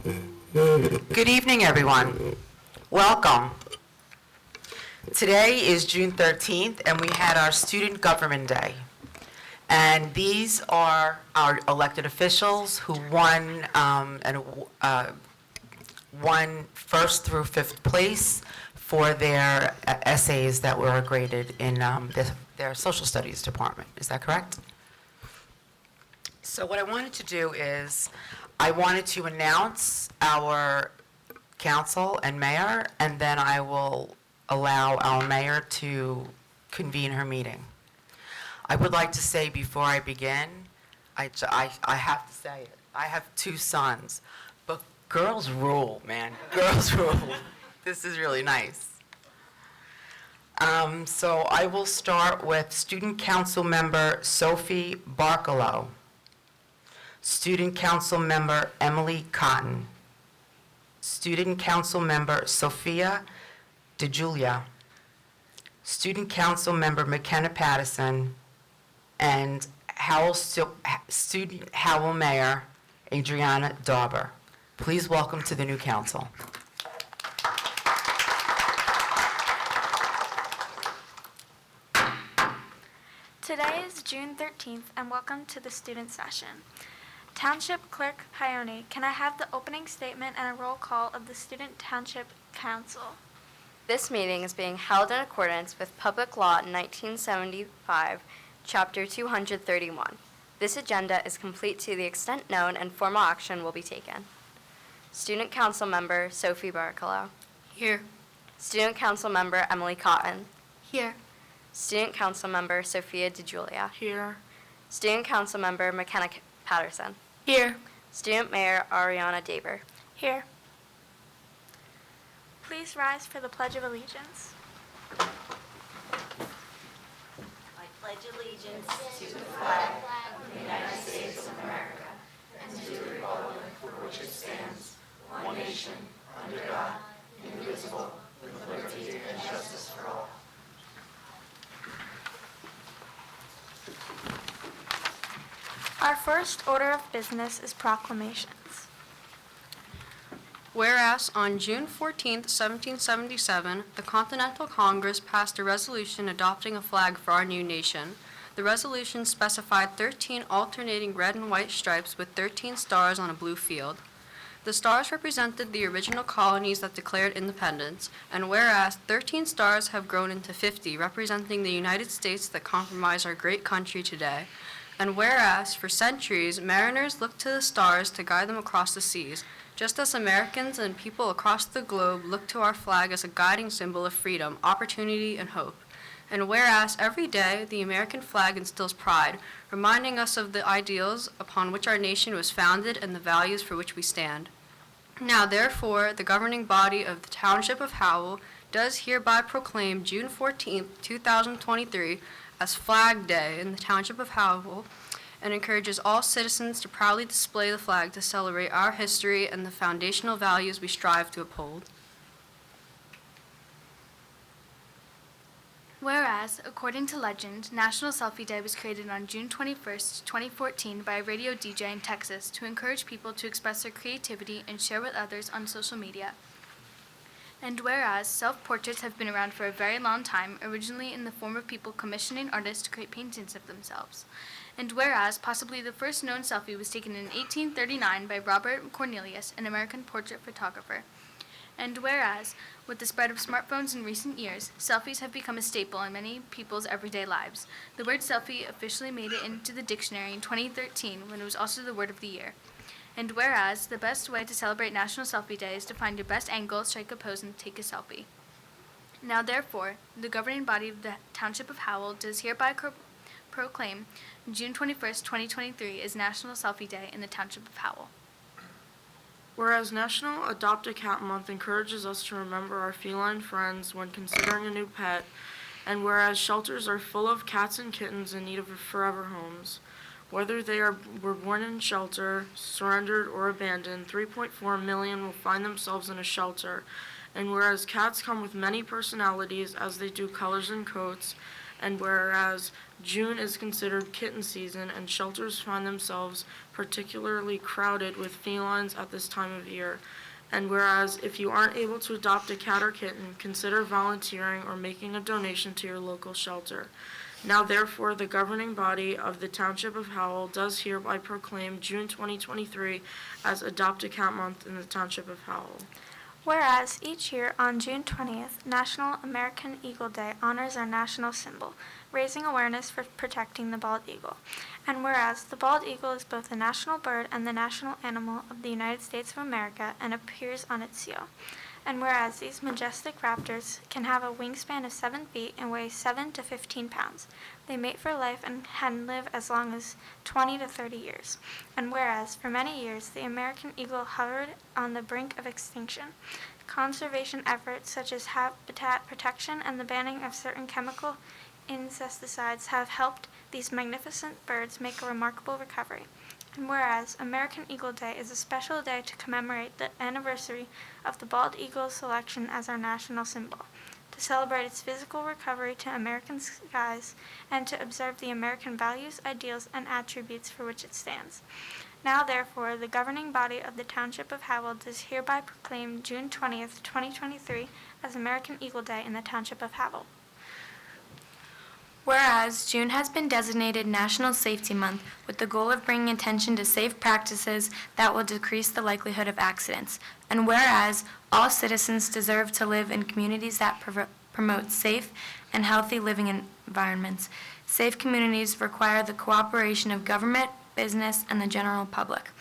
Good evening, everyone. Welcome. Today is June 13th, and we had our Student Government Day. And these are our elected officials who won first through fifth place for their essays that were graded in their social studies department. Is that correct? So what I wanted to do is I wanted to announce our council and mayor, and then I will allow our mayor to convene her meeting. I would like to say before I begin, I have to say it. I have two sons, but girls rule, man. Girls rule. This is really nice. So I will start with Student Council Member Sophie Barcalow, Student Council Member Emily Cotton, Student Council Member Sophia DeJulia, Student Council Member McKenna Patterson, and Student Howell Mayor Adriana Dauber. Please welcome to the new council. Today is June 13th, and welcome to the student session. Township Clerk Pione, can I have the opening statement and a roll call of the Student Township Council? This meeting is being held in accordance with Public Law 1975, Chapter 231. This agenda is complete to the extent known, and formal action will be taken. Student Council Member Sophie Barcalow. Here. Student Council Member Emily Cotton. Here. Student Council Member Sophia DeJulia. Here. Student Council Member McKenna Patterson. Here. Student Mayor Ariana Daber. Here. Please rise for the Pledge of Allegiance. I pledge allegiance to the flag of the United States of America and to the republic for which it stands, one nation, under God, indivisible, with liberty and justice for all. Our first order of business is proclamations. Whereas on June 14, 1777, the Continental Congress passed a resolution adopting a flag for our new nation. The resolution specified 13 alternating red and white stripes with 13 stars on a blue field. The stars represented the original colonies that declared independence, and whereas 13 stars have grown into 50, representing the United States that comprise our great country today. And whereas, for centuries, mariners looked to the stars to guide them across the seas, just as Americans and people across the globe look to our flag as a guiding symbol of freedom, opportunity, and hope. And whereas, every day, the American flag instills pride, reminding us of the ideals upon which our nation was founded and the values for which we stand. Now, therefore, the governing body of the Township of Howell does hereby proclaim June 14, 2023, as Flag Day in the Township of Howell, and encourages all citizens to proudly display the flag to celebrate our history and the foundational values we strive to uphold. Whereas, according to legend, National Selfie Day was created on June 21st, 2014 by a radio DJ in Texas to encourage people to express their creativity and share with others on social media. And whereas self-portraits have been around for a very long time, originally in the form of people commissioning artists to create paintings of themselves. And whereas possibly the first known selfie was taken in 1839 by Robert Cornelius, an American portrait photographer. And whereas, with the spread of smartphones in recent years, selfies have become a staple in many people's everyday lives. The word selfie officially made it into the dictionary in 2013 when it was also the word of the year. And whereas, the best way to celebrate National Selfie Day is to find your best angle, strike a pose, and take a selfie. Now therefore, the governing body of the Township of Howell does hereby proclaim June 21st, 2023 is National Selfie Day in the Township of Howell. Whereas National Adopt a Cat Month encourages us to remember our feline friends when considering a new pet, and whereas shelters are full of cats and kittens in need of forever homes, whether they were born in shelter, surrendered, or abandoned, 3.4 million will find themselves in a shelter. And whereas cats come with many personalities, as they do colors and coats, And whereas June is considered kitten season and shelters find themselves particularly crowded with felines at this time of year. And whereas if you aren't able to adopt a cat or kitten, consider volunteering or making a donation to your local shelter. Now therefore, the governing body of the Township of Howell does hereby proclaim June 2023 as Adopt a Cat Month in the Township of Howell. Whereas each year on June 20th, National American Eagle Day honors our national symbol, raising awareness for protecting the bald eagle. And whereas the bald eagle is both the national bird and the national animal of the United States of America and appears on its seal. And whereas these majestic raptors can have a wingspan of 7 feet and weigh 7 to 15 pounds, they mate for life and can live as long as 20 to 30 years. And whereas for many years the American eagle hovered on the brink of extinction, conservation efforts such as habitat protection and the banning of certain chemical insecticides have helped these magnificent birds make a remarkable recovery. And whereas American Eagle Day is a special day to commemorate the anniversary of the bald eagle's selection as our national symbol, to celebrate its physical recovery to American skies, and to observe the American values, ideals, and attributes for which it stands. Now, therefore, the governing body of the Township of Howell does hereby proclaim June 20th, 2023 as American Eagle Day in the Township of Howell. Whereas June has been designated National Safety Month with the goal of bringing attention to safe practices that will decrease the likelihood of accidents. And whereas all citizens deserve to live in communities that promote safe and healthy living environments. Safe communities require the cooperation of government, business, and the general public.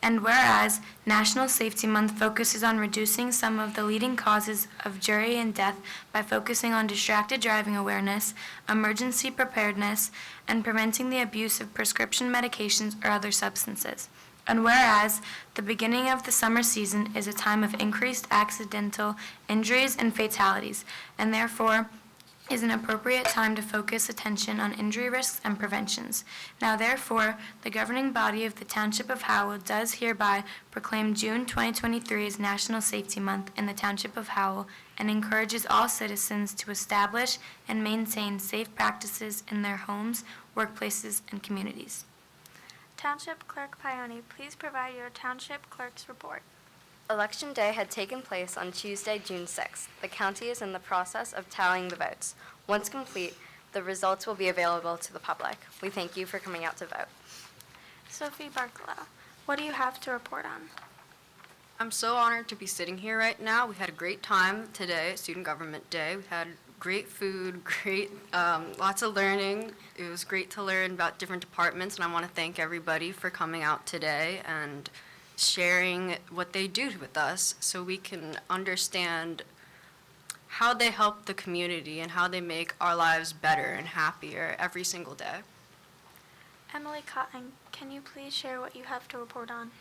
And whereas National Safety Month focuses on reducing some of the leading causes of injury and death by focusing on distracted driving awareness, emergency preparedness, and preventing the abuse of prescription medications or other substances. And whereas the beginning of the summer season is a time of increased accidental injuries and fatalities, and therefore is an appropriate time to focus attention on injury risks and preventions. Now therefore, the governing body of the Township of Howell does hereby proclaim June 2023 as National Safety Month in the Township of Howell and encourages all citizens to establish and maintain safe practices in their homes, workplaces, and communities. Township Clerk Pione, please provide your Township Clerk's report. Election Day had taken place on Tuesday, June 6th. The county is in the process of tallying the votes. Once complete, the results will be available to the public. We thank you for coming out to vote. Sophie Barcala, what do you have to report on? I'm so honored to be sitting here right now. We had a great time today, Student Government Day. We had great food, lots of learning. It was great to learn about different departments, and I want to thank everybody for coming out today and sharing what they do with us so we can understand how they help the community and how they make our lives better and happier every single day. Emily Cotton, can you please share what you have to report on?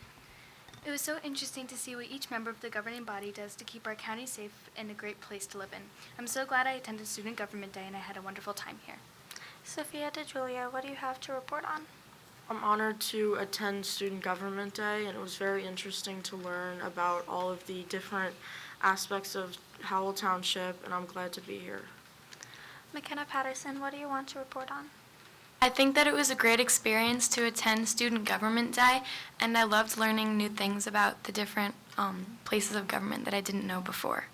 It was so interesting to see what each member of the governing body does to keep our county safe and a great place to live in. I'm so glad I attended Student Government Day and I had a wonderful time here. Sophia DeJulia, what do you have to report on? I'm honored to attend Student Government Day, and it was very interesting to learn about all of the different aspects of Howell Township, and I'm glad to be here. McKenna Patterson, what do you want to report on? I think that it was a great experience to attend Student Government Day, and I loved learning new things about the different places of government that I didn't know before.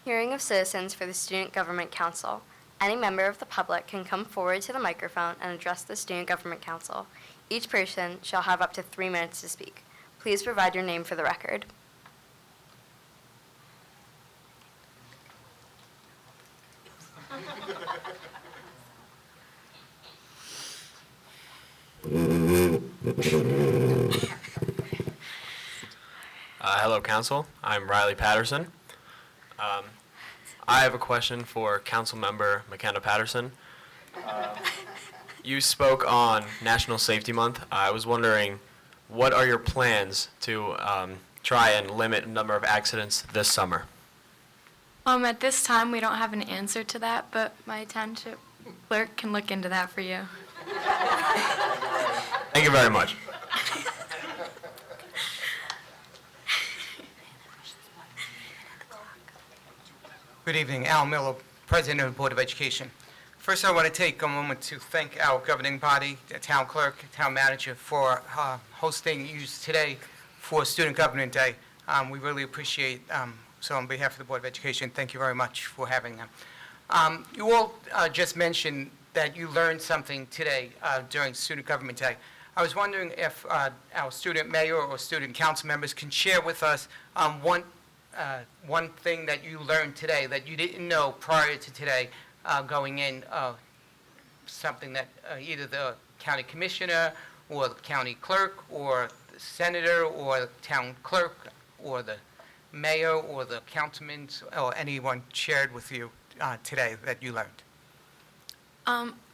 Hearing of citizens for the Student Government Council. Any member of the public can come forward to the microphone and address the Student Government Council. Each person shall have up to 3 minutes to speak. Please provide your name for the record. Hello, Council. I'm Riley Patterson. I have a question for Council Member McKenna Patterson. You spoke on National Safety Month. I was wondering, what are your plans to try and limit the number of accidents this summer? At this time, we don't have an answer to that, but my township clerk can look into that for you. Thank you very much. Good evening, Al Miller, President of the Board of Education. First, I want to take a moment to thank our governing body, the town clerk, town manager, for hosting you today for Student Government Day. We really appreciate, so on behalf of the Board of Education, thank you very much for having them. You all just mentioned that you learned something today during Student Government Day. I was wondering if our student mayor or student council members can share with us one thing that you learned today that you didn't know prior to today going in, something that either the county commissioner or the county clerk or the senator or the town clerk or the mayor or the councilman or anyone shared with you today that you learned.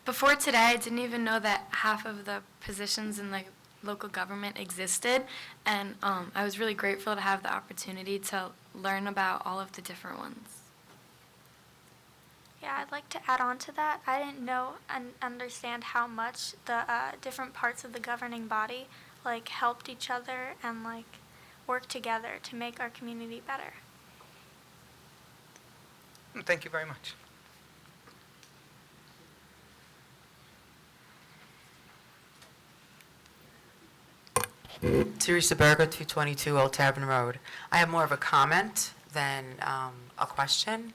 Before today, I didn't even know that half of the positions in the local government existed, and I was really grateful to have the opportunity to learn about all of the different ones. Yeah, I'd like to add on to that. I didn't know and understand how much the different parts of the governing body helped each other and work together to make our community better. Thank you very much. Teresa Berger, 222 Old Tavern Road. I have more of a comment than a question.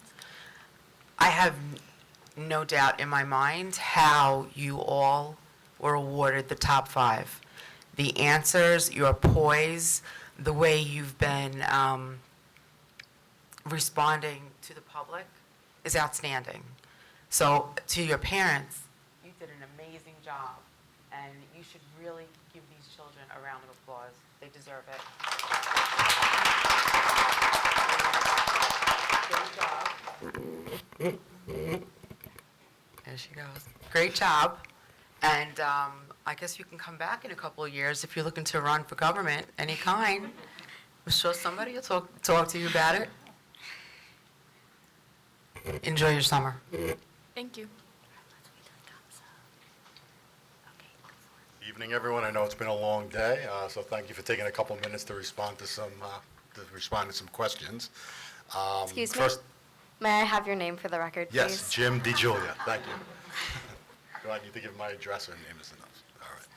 I have no doubt in my mind how you all were awarded the top 5. The answers, your poise, the way you've been responding to the public is outstanding. So to your parents, you did an amazing job, and you should really give these children a round of applause. They deserve it. Great job. There she goes. Great job. And I guess you can come back in a couple of years if you're looking to run for government, any kind. I'm sure somebody will talk to you about it. Enjoy your summer. Thank you. Evening, everyone. I know it's been a long day, so thank you for taking a couple minutes to respond to some questions. Excuse me? First, May I have your name for the record, please? yes, Jim DeJulia. Thank you. Do I need to give my address or name is enough? All right.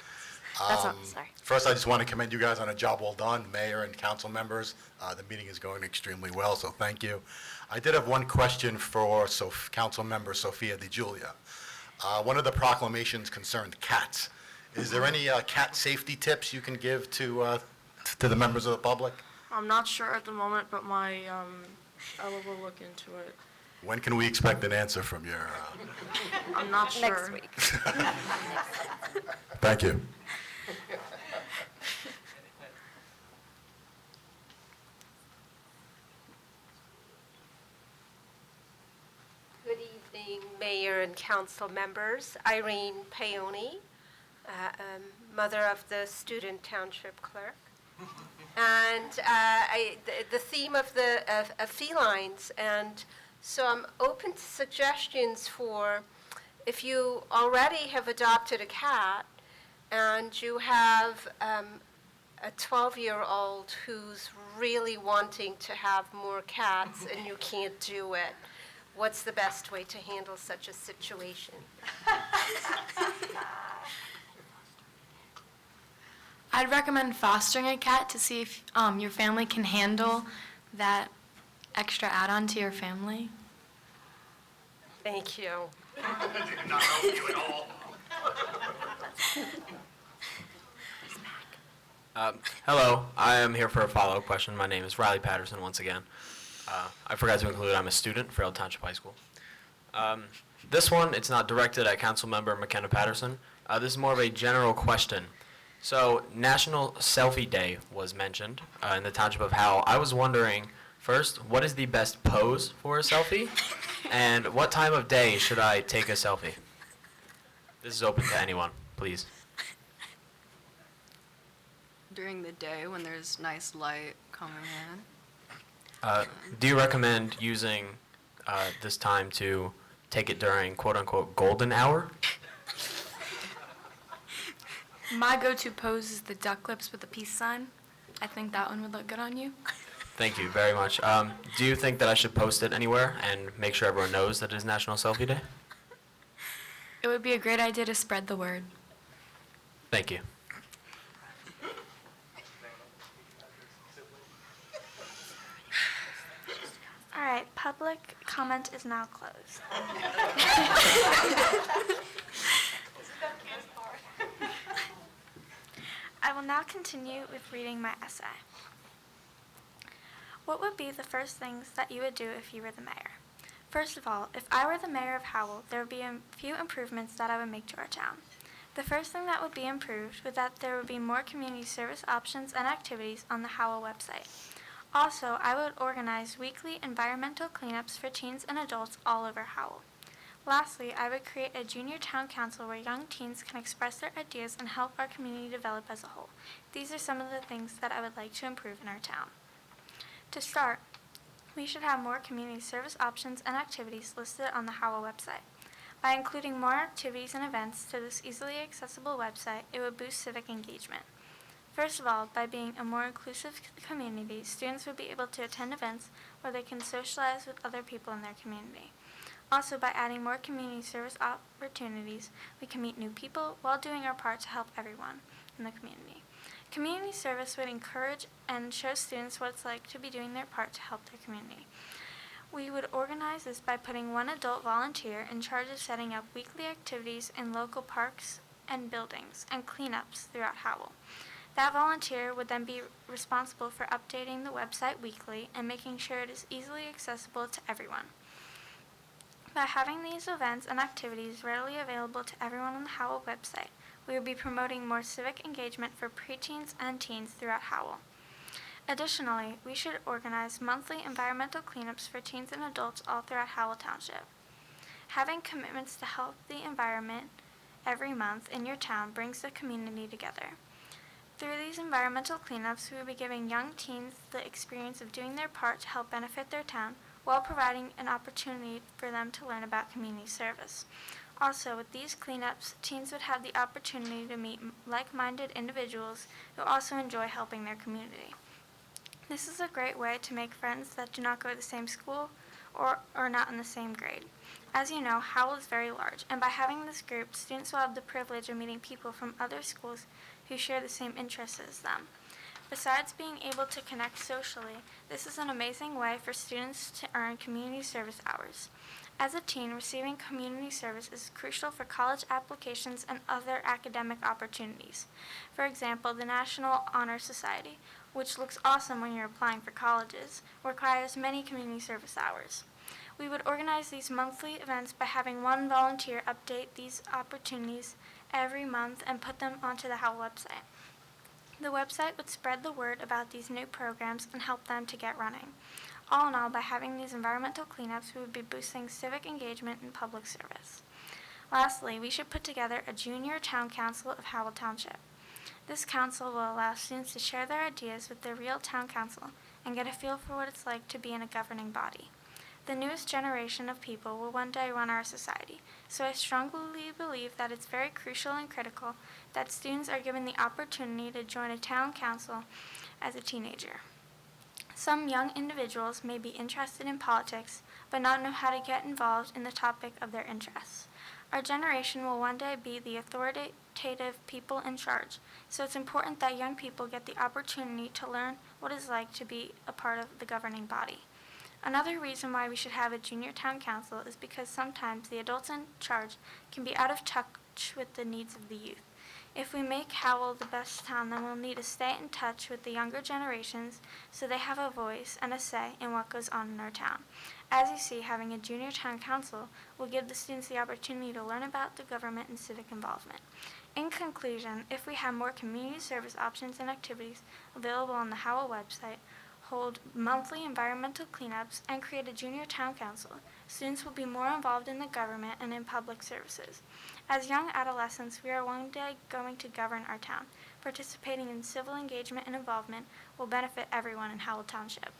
That's not, sorry. First, I just want to commend you guys on a job well done, mayor and council members. The meeting is going extremely well, so thank you. I did have one question for council member Sophia DeJulia. One of the proclamations concerned cats. Is there any cat safety tips you can give to the members of the public? I'm not sure at the moment, but I will look into it. When can we expect an answer from your... I'm not sure. Next week. Thank you. Good evening, Mayor and council members. Irene Paoni, mother of the student township clerk. And the theme of felines, and so I'm open to suggestions for if you already have adopted a cat and you have a 12-year-old who's really wanting to have more cats and you can't do it, what's the best way to handle such a situation? I'd recommend fostering a cat to see if your family can handle that extra add-on to your family. Thank you. Did not help you at all. Hello, I am here for a follow-up question. My name is Riley Patterson once again. I forgot to include I'm a student for Howell Township High School. This one, it's not directed at Councilmember McKenna Patterson. This is more of a general question. So, National Selfie Day was mentioned in the Township of Howell. I was wondering, first, what is the best pose for a selfie? And what time of day should I take a selfie? This is open to anyone, please. During the day when there's nice light coming in. Do you recommend using this time to take it during quote-unquote golden hour? My go-to pose is the duck lips with the peace sign. I think that one would look good on you. Thank you very much. Do you think that I should post it anywhere and make sure everyone knows that it is National Selfie Day? It would be a great idea to spread the word. Thank you. All right, public comment is now closed. I will now continue with reading my essay. What would be the first things that you would do if you were the mayor? First of all, if I were the mayor of Howell, there would be a few improvements that I would make to our town. The first thing that would be improved would that there would be more community service options and activities on the Howell website. Also, I would organize weekly environmental cleanups for teens and adults all over Howell. Lastly, I would create a junior town council where young teens can express their ideas and help our community develop as a whole. These are some of the things that I would like to improve in our town. To start, we should have more community service options and activities listed on the Howell website. By including more activities and events to this easily accessible website, it would boost civic engagement. First of all, by being a more inclusive community, students would be able to attend events where they can socialize with other people in their community. Also, by adding more community service opportunities, we can meet new people while doing our part to help everyone in the community. Community service would encourage and show students what it's like to be doing their part to help their community. We would organize this by putting one adult volunteer in charge of setting up weekly activities in local parks and buildings and cleanups throughout Howell. That volunteer would then be responsible for updating the website weekly and making sure it is easily accessible to everyone. By having these events and activities readily available to everyone on the Howell website, we would be promoting more civic engagement for preteens and teens throughout Howell. Additionally, we should organize monthly environmental cleanups for teens and adults all throughout Howell Township. Having commitments to help the environment every month in your town brings the community together. Through these environmental cleanups, we will be giving young teens the experience of doing their part to help benefit their town while providing an opportunity for them to learn about community service. Also, with these cleanups, teens would have the opportunity to meet like-minded individuals who also enjoy helping their community. This is a great way to make friends that do not go to the same school or are not in the same grade. As you know, Howell is very large, and by having this group, students will have the privilege of meeting people from other schools who share the same interests as them. Besides being able to connect socially, this is an amazing way for students to earn community service hours. As a teen, receiving community service is crucial for college applications and other academic opportunities. For example, the National Honor Society, which looks awesome when you're applying for colleges, requires many community service hours. We would organize these monthly events by having one volunteer update these opportunities every month and put them onto the Howell website. The website would spread the word about these new programs and help them to get running. All in all, by having these environmental cleanups, we would be boosting civic engagement and public service. Lastly, we should put together a junior town council of Howell Township. This council will allow students to share their ideas with their real town council and get a feel for what it's like to be in a governing body. The newest generation of people will one day run our society, so I strongly believe that it's very crucial and critical that students are given the opportunity to join a town council as a teenager. Some young individuals may be interested in politics, but not know how to get involved in the topic of their interests. Our generation will one day be the authoritative people in charge, so it's important that young people get the opportunity to learn what it's like to be a part of the governing body. Another reason why we should have a junior town council is because sometimes the adults in charge can be out of touch with the needs of the youth. If we make Howell the best town, then we'll need to stay in touch with the younger generations so they have a voice and a say in what goes on in our town. As you see, having a junior town council will give the students the opportunity to learn about the government and civic involvement. In conclusion, if we have more community service options and activities available on the Howell website, hold monthly environmental cleanups, and create a junior town council, students will be more involved in the government and in public services. As young adolescents, we are one day going to govern our town. Participating in civil engagement and involvement will benefit everyone in Howell Township.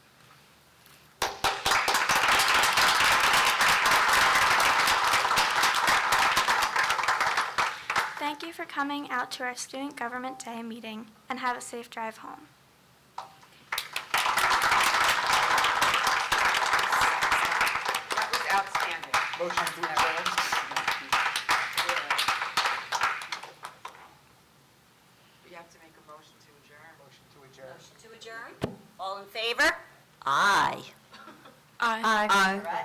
Thank you for coming out to our Student Government Day meeting, and have a safe drive home. Outstanding. Motion to adjourn. You have to make a motion to adjourn. Motion to adjourn. Motion to adjourn? All in favor? Aye. Aye. All right.